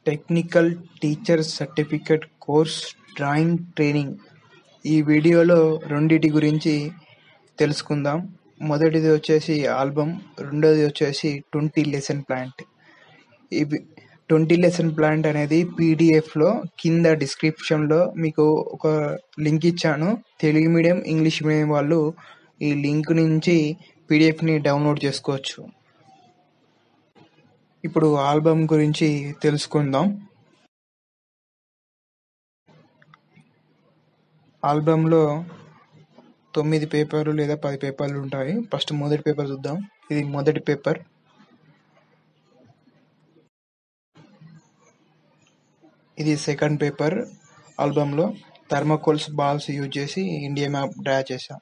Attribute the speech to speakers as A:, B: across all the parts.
A: Technical teacher certificate course drawing training. ఈ వీడియోలో రెండిటి గురించి తెలుసుకుందాం. మొదటిది వచ్చేసి ఆల్బమ్, రెండోది వచ్చేసి 20 లెసన్ ప్లాన్. ఇవి 20 లెసన్ ప్లాన్ అనేది పీడిఎఫ్లో కింద డిస్క్రిప్షన్లో మీకు ఒక లింక్ ఇచ్చాను. తెలుగు మీడియం, ఇంగ్లీష్ మీడియం వాళ్ళు ఈ లింక్ నుంచి పీడిఎఫ్ని డౌన్లోడ్ చేసుకోవచ్చు. ఇప్పుడు ఆల్బమ్ గురించి తెలుసుకుందాం. ఆల్బమ్లో 9 పేపర్లు లేదా 10 పేపర్లు ఉంటాయి. ఫస్ట్ మొదటి పేపర్ చూద్దాం. ఇది మొదటి పేపర్. ఇది సెకండ్ పేపర్. ఆల్బమ్లో థర్మాకోల్స్ బాల్స్ యూజ్ చేసి ఇండియా మ్యాప్ డ్రా చేశాం.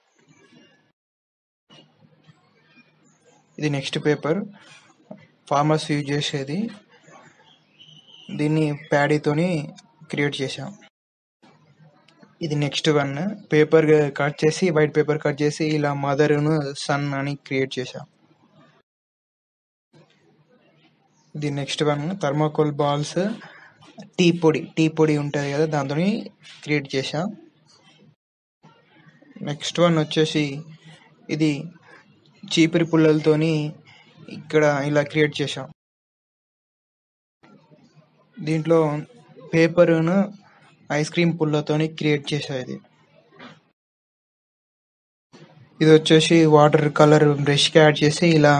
A: ఇది నెక్స్ట్ పేపర్, ఫార్మర్స్ యూజ్ చేసేది. దీన్ని ప్యాడీతోని క్రియేట్ చేశాం. ఇది నెక్స్ట్ వన్, పేపర్ కట్ చేసి, వైట్ పేపర్ కట్ చేసి ఇలా మదర్ను సన్ అని క్రియేట్ చేశాం. ఇది next one, thermocol balls tea పొడి ఉంటుంది కదా, దాంతో క్రియేట్ చేశాం. నెక్స్ట్ వన్ వచ్చేసి ఇది చీపురి పుల్లలతోని ఇక్కడ ఇలా క్రియేట్ చేశాం. దీంట్లో పేపర్ను ఐస్ క్రీమ్ పుల్లతోని క్రియేట్ చేసేది. ఇది వచ్చేసి వాటర్ కలర్ బ్రష్కి యాడ్ చేసి ఇలా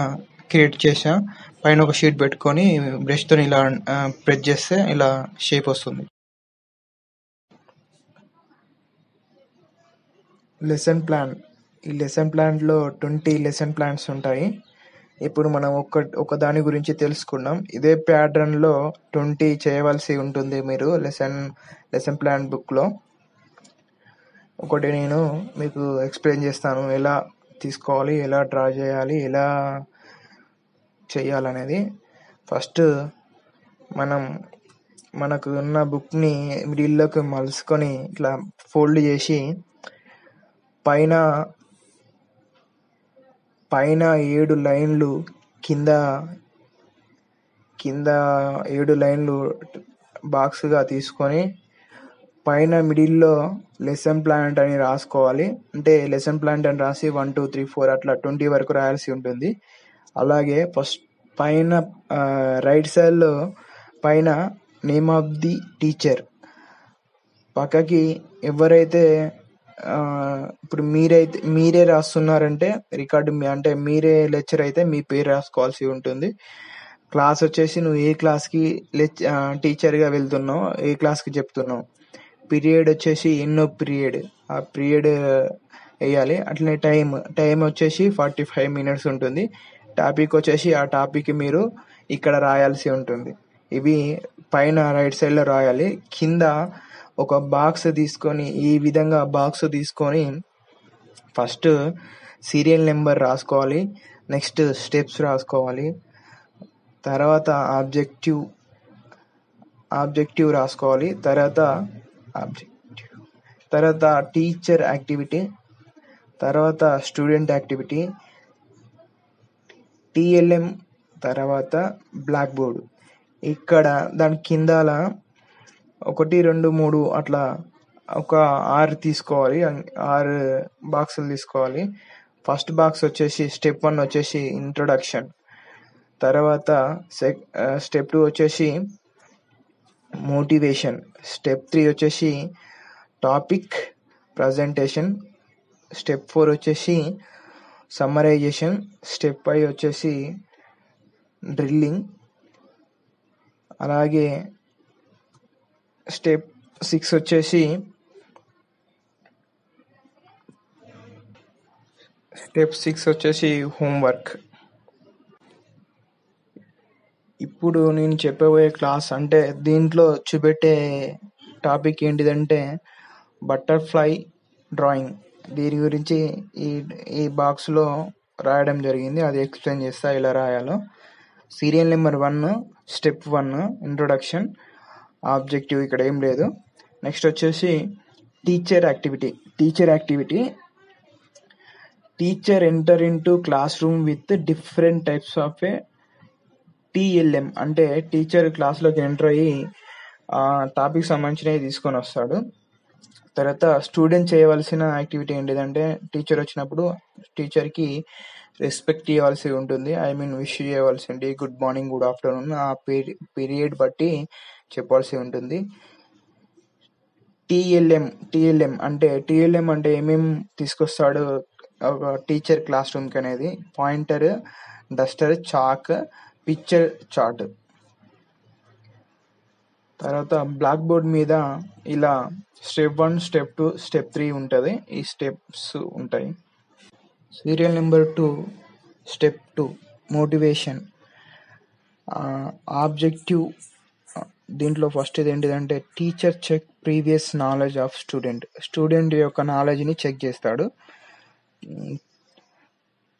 A: క్రియేట్ చేసా. పైన ఒక షీట్ పెట్టుకొని బ్రష్తో ఇలా ప్రెస్ చేస్తే ఇలా షేప్ వస్తుంది. Lesson plan. ఈ లెసన్ ప్లాన్లో 20 లెసన్ ప్లాన్స్ ఉంటాయి. ఇప్పుడు మనం ఒక దాని గురించి తెలుసుకున్నాం. ఇదే ప్యాటర్న్లో 20 చేయవలసి ఉంటుంది మీరు లెసన్ ప్లాన్ బుక్లో. ఒకటి నేను మీకు ఎక్స్ప్లెయిన్ చేస్తాను, ఎలా తీసుకోవాలి, ఎలా డ్రా చేయాలి, ఎలా చేయాలనేది. ఫస్ట్ మనకు ఉన్న బుక్ని మిడిల్లోకి మలుచుకొని ఇట్లా ఫోల్డ్ చేసి పైన 7 లైన్లు, కింద 7 లైన్లు బాక్స్గా తీసుకొని పైన మిడిల్లో లెసన్ ప్లాన్ అని రాసుకోవాలి. అంటే లెసన్ ప్లాన్ అని రాసి 1 2 3 4 అట్లా 20 వరకు రాయాల్సి ఉంటుంది. అలాగే ఫస్ట్ పైన రైట్ సైడ్లో పైన నేమ్ ఆఫ్ ది టీచర్, పక్కకి ఎవరైతే ఇప్పుడు మీరే రాస్తున్నారంటే రికార్డు, అంటే మీరే లెక్చర్ అయితే మీ పేరు రాసుకోవాల్సి ఉంటుంది. క్లాస్ వచ్చేసి నువ్వు ఏ క్లాస్కి టీచర్గా వెళ్తున్నావు, ఏ క్లాస్కి చెప్తున్నావు. పీరియడ్ వచ్చేసి ఎన్నో పీరియడ్, ఆ పీరియడ్ వేయాలి. అట్లనే టైం వచ్చేసి 45 మినిట్స్ ఉంటుంది. టాపిక్ వచ్చేసి ఆ టాపిక్ మీరు ఇక్కడ రాయాల్సి ఉంటుంది. ఇవి పైన రైట్ సైడ్లో రాయాలి. కింద ఒక బాక్స్ తీసుకొని, ఈ విధంగా బాక్స్ తీసుకొని ఫస్ట్ సీరియల్ నెంబర్ రాసుకోవాలి. నెక్స్ట్ స్టెప్స్ రాసుకోవాలి. తర్వాత ఆబ్జెక్టివ్ రాసుకోవాలి. తర్వాత టీచర్ యాక్టివిటీ, తర్వాత స్టూడెంట్ యాక్టివిటీ, టిఎల్ఎం, తర్వాత బ్లాక్ బోర్డ్. ఇక్కడ దాని కిందాల 1 2 3 అట్లా ఒక 6 తీసుకోవాలి, 6 బాక్సులు తీసుకోవాలి. ఫస్ట్ బాక్స్ వచ్చేసి స్టెప్ 1 వచ్చేసి ఇంట్రొడక్షన్, తర్వాత స్టెప్ 2 వచ్చేసి మోటివేషన్, స్టెప్ 3 వచ్చేసి టాపిక్ ప్రజెంటేషన్, స్టెప్ 4 వచ్చేసి సమ్మరైజేషన్, స్టెప్ 5 వచ్చేసి డ్రిల్లింగ్. అలాగే స్టెప్ 6 వచ్చేసి హోంవర్క్. ఇప్పుడు నేను చెప్పబోయే క్లాస్, అంటే దీంట్లో చూపెట్టే టాపిక్ ఏంటిదంటే బటర్ఫ్లై డ్రాయింగ్. దీని గురించి ఈ బాక్స్లో రాయడం జరిగింది. అది ఎక్స్ప్లెయిన్ చేస్తా ఎలా రాయాలో. Serial number 1, step 1 introduction, objective ఇక్కడ ఏం లేదు. నెక్స్ట్ వచ్చేసి teacher activity. Teacher enter into class room with different types of TLM అంటే టీచర్ క్లాస్లోకి ఎంటర్ అయ్యి ఆ టాపిక్ సంబంధించినవి తీసుకొని వస్తాడు. తర్వాత స్టూడెంట్ చేయవలసిన యాక్టివిటీ ఏంటిదంటే టీచర్ వచ్చినప్పుడు టీచర్కి రెస్పెక్ట్ ఇవ్వాల్సి ఉంటుంది. ఐ మీన్ విష్ చేయవలసి ఉంటుంది. గుడ్ మార్నింగ్, గుడ్ ఆఫ్టర్నూన్ ఆ పీరియడ్ బట్టి చెప్పాల్సి ఉంటుంది. టీఎల్ఎం అంటే ఏమేం తీసుకొస్తాడు ఒక టీచర్ క్లాస్ రూమ్కి అనేది: pointer, Duster, chalk, picture chart. తర్వాత బ్లాక్ బోర్డ్ మీద ఇలా స్టెప్ 1, స్టెప్ 2, స్టెప్ 3 ఉంటుంది. ఈ స్టెప్స్ ఉంటాయి. Serial number 2, step 2 motivation. Objective దీంట్లో ఫస్ట్ ఇది ఏంటిదంటే teacher check previous knowledge of student యొక్క నాలెడ్జ్ని చెక్ చేస్తాడు.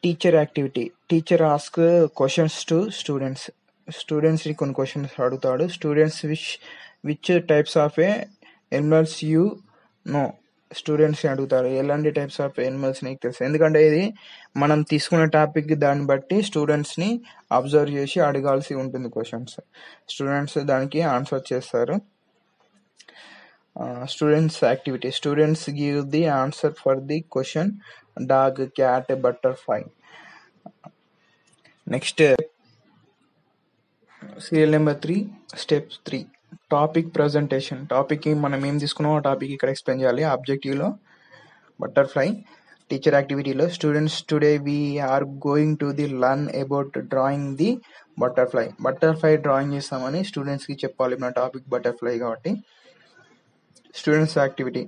A: Teacher activity, teacher ask questions to స్టూడెంట్స్ని కొన్ని క్వశ్చన్స్ అడుగుతాడు. Students which types of animals you know, స్టూడెంట్స్ని అడుగుతారు ఎలాంటి టైప్స్ ఆఫ్ ఎనిమల్స్ నీకు తెలుసు. ఎందుకంటే ఇది మనం తీసుకున్న టాపిక్ దాన్ని బట్టి స్టూడెంట్స్ని అబ్జర్వ్ చేసి అడగాల్సి ఉంటుంది క్వశ్చన్స్. స్టూడెంట్స్ దానికి ఆన్సర్ చేస్తారు. Students activity, students give the answer for the question dog, cat, butterfly. Next serial number 3, step 3 topic presentation. Topic మనం ఏం తీసుకున్నామో ఆ టాపిక్ ఇక్కడ ఎక్స్ప్లెయిన్ చేయాలి. ఆబ్జెక్టివ్లో బటర్ఫ్లై, టీచర్ యాక్టివిటీలో students today we are going to the learn about drawing the butterfly drawing చేస్తామని స్టూడెంట్స్కి చెప్పాలి. మన టాపిక్ బటర్ఫ్లై కాబట్టి. Students activity,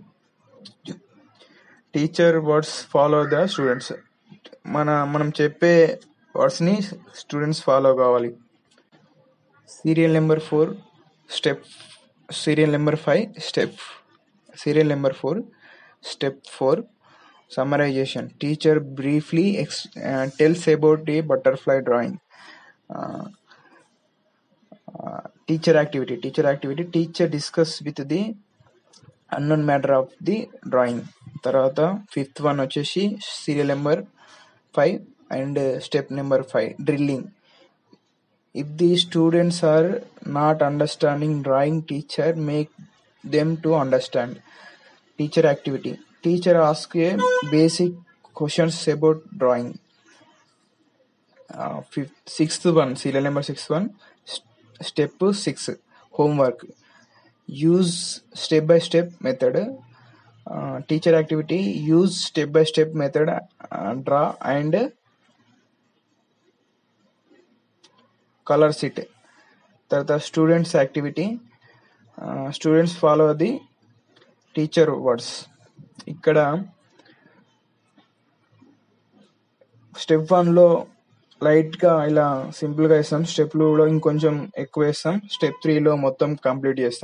A: teacher words follow the students. మనం చెప్పే వర్డ్స్ని స్టూడెంట్స్ ఫాలో కావాలి. Serial number 4, step 4 summarisation. Teacher briefly tells about a butterfly drawing. Teacher activity, teacher discuss with the unknown matter of the drawing. తర్వాత 5th one వచ్చేసి serial number 5 and step number 5 drilling. If the students are not understanding drawing, teacher make them to understand. Teacher activity, teacher ask a basic questions about drawing. 6th one, serial number 6 one, step 6 homework. Use step by step method. Teacher activity, use step by step method, draw and colours it. తర్వాత students activity, students follow the teacher words. ఇక్కడ step 1లో లైట్గా ఇలా సింపుల్గా వేస్తాం. స్టెప్లో ఇంకొంచెం ఎక్కువ వేస్తాం. స్టెప్ 3లో మొత్తం కంప్లీట్ చేస్తాం.